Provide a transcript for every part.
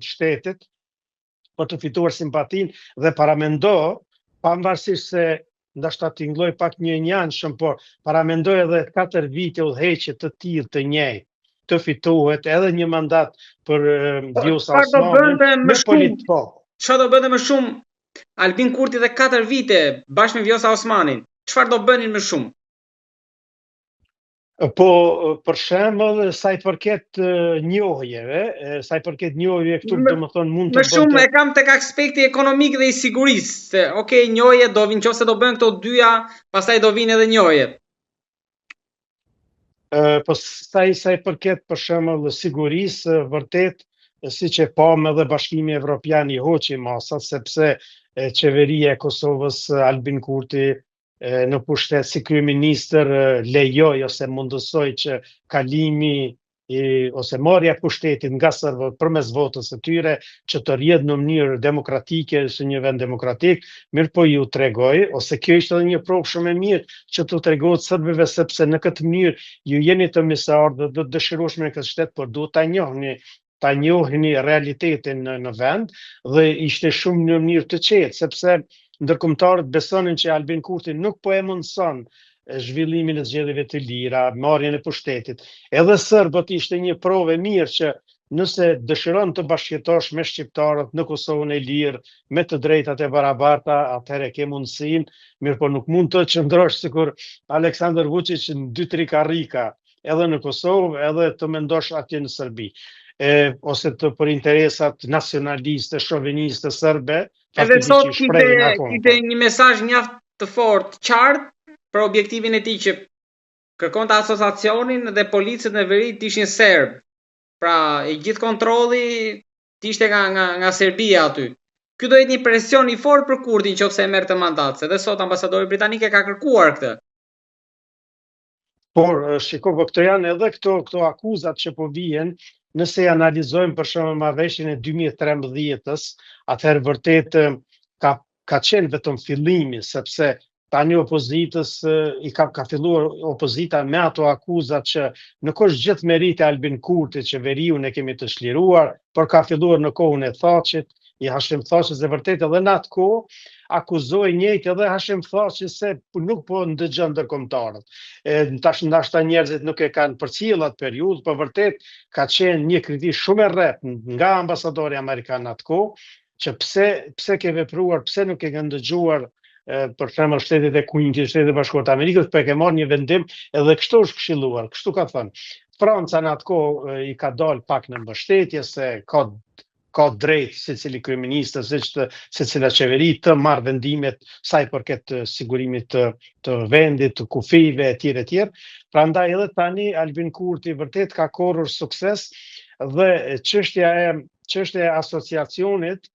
shtetit për të fituar simpatin dhe paramendo, pavarësisht se ndashta tingëlloj pak një njanshëm, por paramendoj edhe 4 vite udhëheqje të tillë të njëjtë të fitohet edhe një mandat për Vjosa Osmanin me po. Çfarë do bënte më shumë Albin Kurti dhe 4 vite bashkë me Vjosa Osmanin? Çfarë do bënin më shumë? Po, për shembull, sa i përket njohjeve, këtu domethënë mund të më shumë e kam tek aspekti ekonomik dhe i sigurisë. Okej, njohje do vinë, nëse do bën këto dyja, pastaj do vinë edhe njohjet. Po sa i përket për shembull sigurisë, vërtet siç e pam edhe Bashkimi Evropian i hoqi masat, sepse qeveria e Kosovës, Albin Kurti në pushtet si kryeministër lejoj ose mundësoj që kalimi ose marrja e pushtetit nga serbët përmes votës së tyre që të rrjedhë në mënyrë demokratike së një vend demokratik, mirë po ju tregoj, ose kjo ishte edhe një provë shumë e mirë që të tregohet serbëve, sepse në këtë mënyrë ju jeni të mesardhë dhe të dëshirueshme në këtë shtet, por duhet ta njohni realitetin në vend, dhe ishte shumë në mënyrë të qetë, sepse ndërkombëtarët besonin që Albin Kurti nuk po e mundson zhvillimin e zgjedhjeve të lira, marrjen e pushtetit. Edhe serbët ishte një provë e mirë që nëse dëshiron të bashkëjetosh me shqiptarët në Kosovën e lirë, me të drejtat e barabarta, atëherë ke mundësinë, mirë po nuk mund të qëndrosh sikur Aleksandar Vučić në 2-3 karrika, edhe në Kosovë, edhe të mendosh atje në Serbi. Ose të për interesat nacionaliste, shoviniste serbe. Edhe sot kite një mesazh mjaft të fortë, qartë, për objektivin e tij që kërkon të asociacionin dhe policët në veri të ishin serb. Pra, i gjithë kontrolli ishte nga Serbia aty. Ky do jetë një presion i fortë për Kurtin nëse e merr të mandat, se dhe sot ambasadori britanik e ka kërkuar këtë. Por shiko, këto janë edhe këto akuzat që po vijnë. Nëse analizojmë për shembull marrëveshjen e 2013-s, atëherë vërtet ka qenë vetëm fillimi, sepse tani opozitës i ka filluar opozita me ato akuzat që nuk është gjithë meriti Albin Kurti, qeveriu ne kemi të çliruar, por ka filluar në kohën e Thaçit, i Hashim Thaçit, dhe vërtet edhe në atë kohë akuzoi njëjtë edhe Hashim Thaçi se nuk po ndëgjon ndërkombëtarët. Tash ndoshta njerëzit nuk e kanë përcjell atë periudhë, por vërtet ka qenë një kritikë shumë e rreptë nga ambasadori amerikan atë kohë, që pse ke vepruar, pse nuk e ke ndëgjuar për shembull Shtetet e Kuintit, Shtetet e Bashkuara të Amerikës, po e ke marrë një vendim, edhe kështu është këshilluar, kështu ka thënë. Franca në atë kohë i ka dalë pak në mbështetje se ka drejt secili kryeminist, secila qeveri të marrë vendimet sa i përket sigurimit të vendit, të kufive etj. Prandaj edhe tani Albin Kurti vërtet ka korrur sukses, dhe çështja e asociacionit,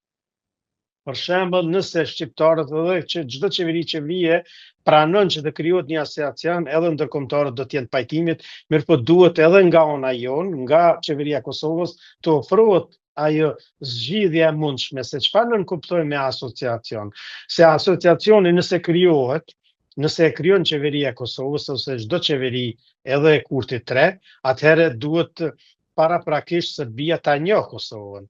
për shembull, nëse shqiptarët edhe që çdo qeveri që vije pranon që të krijohet një asociacion, edhe ndërkombëtarët do të jenë pajtimit, mirë po duhet edhe nga ana jon, nga qeveria e Kosovës, të ofrohet ajo zgjidhje e mundshme, se çfarë nën kuptojmë me asociacion. Se asociacioni nëse e krijon qeveria e Kosovës ose çdo qeveri, edhe e Kurtit 3, atëherë duhet paraprakisht Serbia ta njohë Kosovën.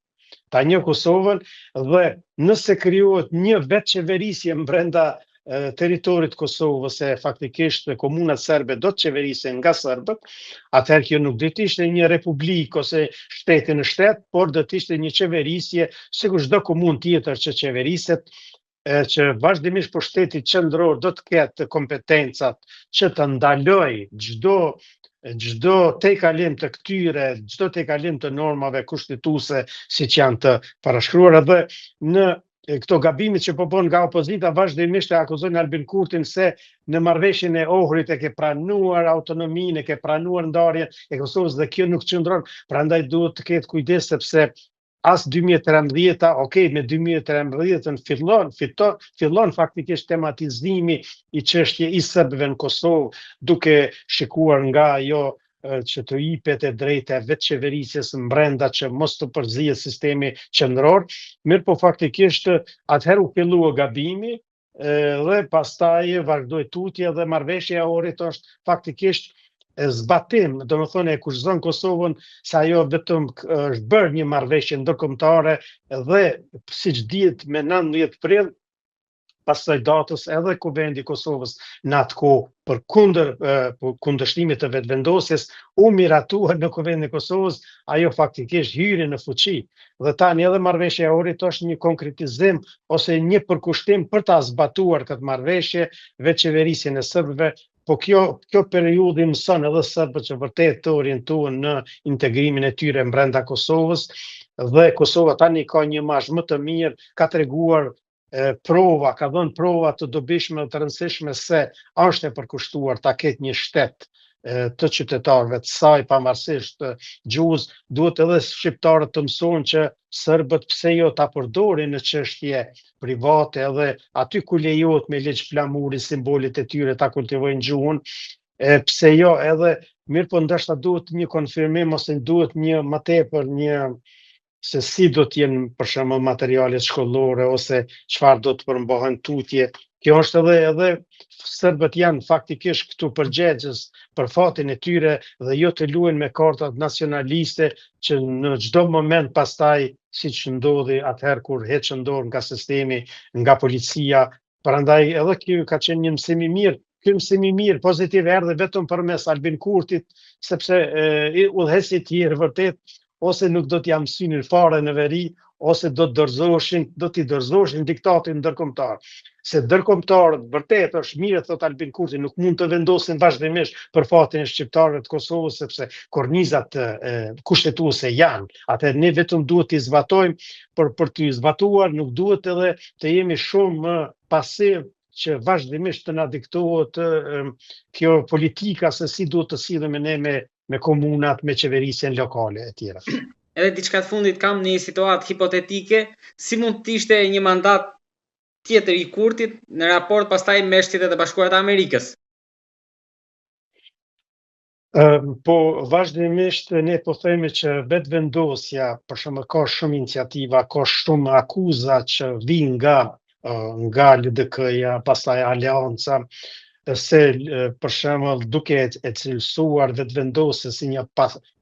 Dhe nëse krijohet një vetë qeverisje brenda teritorit Kosovës, se faktikisht komunat serbe do të qeverisen nga serbët, atëherë kjo nuk do të ishte një republikë ose shteti në shtet, por do të ishte një qeverisje sikur çdo komunë tjetër që qeveriset, që vazhdimisht pushteti qendror do të ketë kompetencat që të ndalojë çdo tejkalim të këtyre, çdo tejkalim të normave kushtetuese siç janë të parashkruara, dhe në këto gabimit që po bën nga opozita vazhdimisht e akuzojnë Albin Kurtin se në marrëveshjen e Ohrit e ke pranuar autonominë, e ke pranuar ndarjen e Kosovës, dhe kjo nuk qëndron. Prandaj duhet të ketë kujdes, sepse as 2013, me 2013 fillon faktikisht tematizimi i çështje i serbëve në Kosovë, duke shikuar nga ajo që të jipet e drejta e vetë qeverisjes brenda që mos të përzihet sistemi qendror, mirë po faktikisht atëherë u fillua gabimi, dhe pastaj vazhdoi tutje, dhe marrëveshja e Ohrit është faktikisht zbatim, do më thone, e kushzon Kosovën se ajo vetëm është bërë një marrëveshje ndërkombëtare dhe siç dihet me 19 prill pasaj datës edhe Kuvendi i Kosovës në atë kohë për kundërshtimit të vetëvendosjes u miratua në Kuvendin e Kosovës, ajo faktikisht hyri në fuqi. Dhe tani edhe marrëveshja e Ohrit është një konkretizim ose një përkushtim për ta zbatuar këtë marrëveshje veçqeverisjen e serbëve. Po kjo periudhë mëson edhe serbët që vërtet të orientohen në integrimin e tyre brenda Kosovës dhe Kosova tani ka një imazh më të mirë, ka treguar ka dhënë prova të dobishme dhe të rëndësishme se është e përkushtuar ta ketë një shtet të qytetarëve të saj, pavarësisht gjuhës, duhet edhe shqiptarët të mësojnë që serbët pse jo ta përdorin në çështje private edhe aty ku lejohet me ligj flamuri simbolit e tyre ta kultivojnë gjuhën, pse jo edhe mirë po ndoshta duhet një konfirmim ose duhet një më tepër një se si do t'jenë për shembull materialet shkollore ose çfarë do të përmbahen tutje. Kjo është edhe serbët janë faktikisht këtu përgjegjës për fatin e tyre dhe jo të luajnë me kartat nacionaliste që në çdo moment pastaj siç ndodhi atëherë kur heqën dorë nga sistemi, nga policia. Prandaj edhe kjo ka qenë një mësim i mirë. Ky mësim i mirë pozitiv erdhi vetëm përmes Albin Kurtit, sepse udhëheqësit e tjerë vërtet ose nuk do t'ja mësinin fare në veri, ose do t'i dorëzoshin diktatin ndërkombëtar. Se ndërkombëtarët vërtet është mirë, thot Albin Kurti, nuk mund të vendosin vazhdimisht për fatin e shqiptarëve të Kosovës, sepse kornizat kushtetuese janë. Atë ne vetëm duhet t'i zbatojmë, për t'i zbatuar nuk duhet edhe të jemi shumë pasiv që vazhdimisht të na diktohet kjo politika se si duhet të sillemi ne me komunat, me qeverisjen lokale e tjera. Edhe diçka të fundit kam një situatë hipotetike, si mund të ishte një mandat tjetër i Kurtit në raport pastaj me Shtetet e Bashkuara të Amerikës? Po vazhdimisht ne po themi që vetëvendosja, për shembull, ka shumë iniciativa, ka shumë akuza që vijnë nga LDK-ja, pastaj Aleanca, se për shembull duke e cilësuar vetëvendosjen si një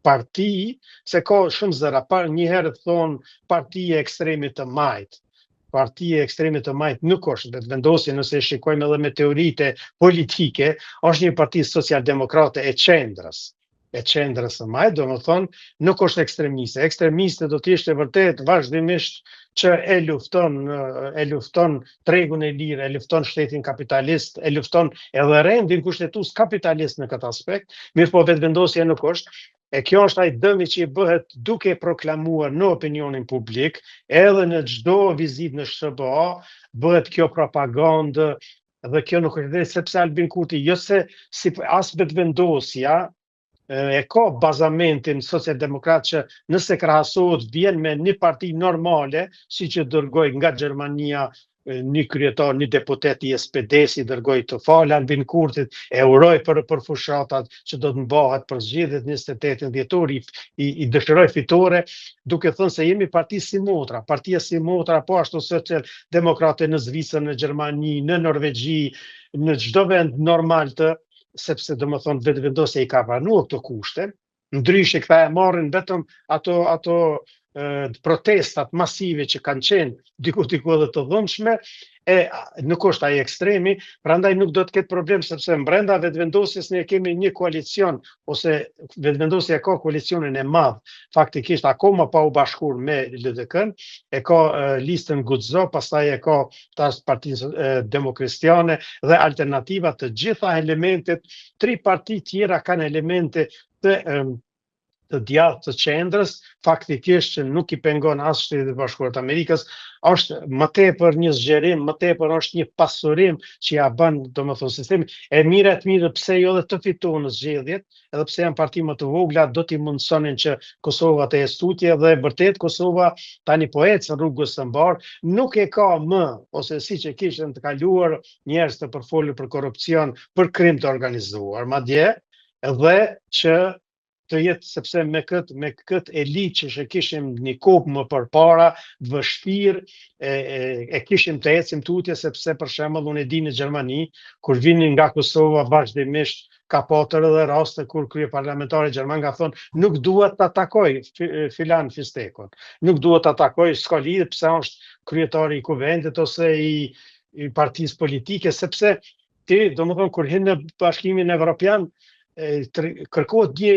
parti, se ka shumë zëra. Njëherë thonë partia e ekstremit të majt. Partia e ekstremit të majt nuk është vetëvendosje, nëse shikojmë edhe me teoritë politike, është një parti social-demokrate e qendrës. E qendrës së majt, do më thonë, nuk është ekstremiste. Ekstremiste do t'ishte vërtet vazhdimisht që e lufton tregun e lirë, e lufton shtetin kapitalist, e lufton edhe rendin kushtetues kapitalist në këtë aspekt, mirë po vetëvendosja nuk është. E kjo është ai dëmi që i bëhet duke proklamuar në opinionin publik, edhe në çdo vizitë në SBA, bëhet kjo propagandë dhe kjo nuk është drejt, sepse Albin Kurti, jo se si as vetëvendosja e ka bazamentin social-demokrat që nëse krahasohet vjen me një parti normale, si që dërgoj nga Gjermania një kryetar, një deputet i SPD-s i dërgoj të falë Albin Kurtit, e uroj për fushatat që do të mbahet për zgjedhjet 28 dhjetor, i dëshiroj fitore, duke thënë se jemi parti si motra. Partia si motra, po ashtu social-demokrate në Zvicër, në Gjermani, në Norvegji, në çdo vend normal sepse do më thonë vetëvendosja i ka pranuar këto kushte, ndryshe këta e marrin vetëm ato protestat masive që kanë qenë diku edhe të dhëmshme, nuk është ai ekstremi, prandaj nuk do të ketë problem, sepse brenda vetëvendosjes ne kemi një koalicion, ose vetëvendosja ka koalicionin e madh, faktikisht akoma pa u bashkuar me LDK-n, e ka listën Guxo, pastaj e ka tash Partinë Demokristjane dhe Alternativa, të gjitha elementet, 3 parti tjera kanë elemente të djathtë të qendrës, faktikisht që nuk i pengon as Shtetet e Bashkuara të Amerikës, është më tepër një zgjerim, më tepër është një pasurim që ja bën, domethënë sistemi, e mirë pse jo dhe të fitojnë në zgjedhjet, edhe pse janë parti më të vogla, do t'i mundsonin që Kosova të jetë tutje dhe vërtet Kosova tani po ecën rrugës së mbar, nuk e ka më, ose siç e kishin të kaluar njerëz të përfolur për korrupsion, për krim të organizuar, madje edhe që të jetë, sepse me këtë elitë që kishim një kohë më përpara, vështirë e kishim të ecim tutje, sepse për shembull unë e di në Gjermani, kur vinin nga Kosova vazhdimisht ka patër edhe raste kur kryeparlamentari gjerman ka thonë nuk duhet ta takoj filan Fistekun. Nuk duhet ta takoj, s'ka lidhje pse është kryetari i kuventit ose i partisë politike, sepse ti, domethënë, kur hin në Bashkimin Evropian, kërkohet një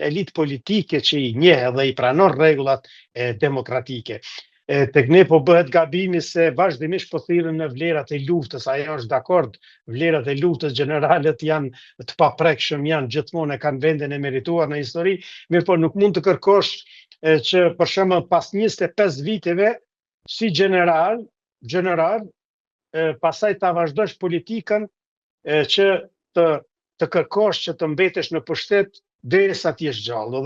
elit politike që i njeh dhe i pranon rregullat demokratike. Tek ne po bëhet gabimi se vazhdimisht po thirrën në vlerat e luftës, ajo është dakord, vlerat e luftës generalët janë të paprekshëm, janë gjithmonë e kanë vendin e merituar në histori, mirë po nuk mund të kërkosh që për shembull pas 25 viteve si general, pastaj ta vazhdosh politikën që të kërkosh që të mbetesh në pushtet derisa ti je gjallë.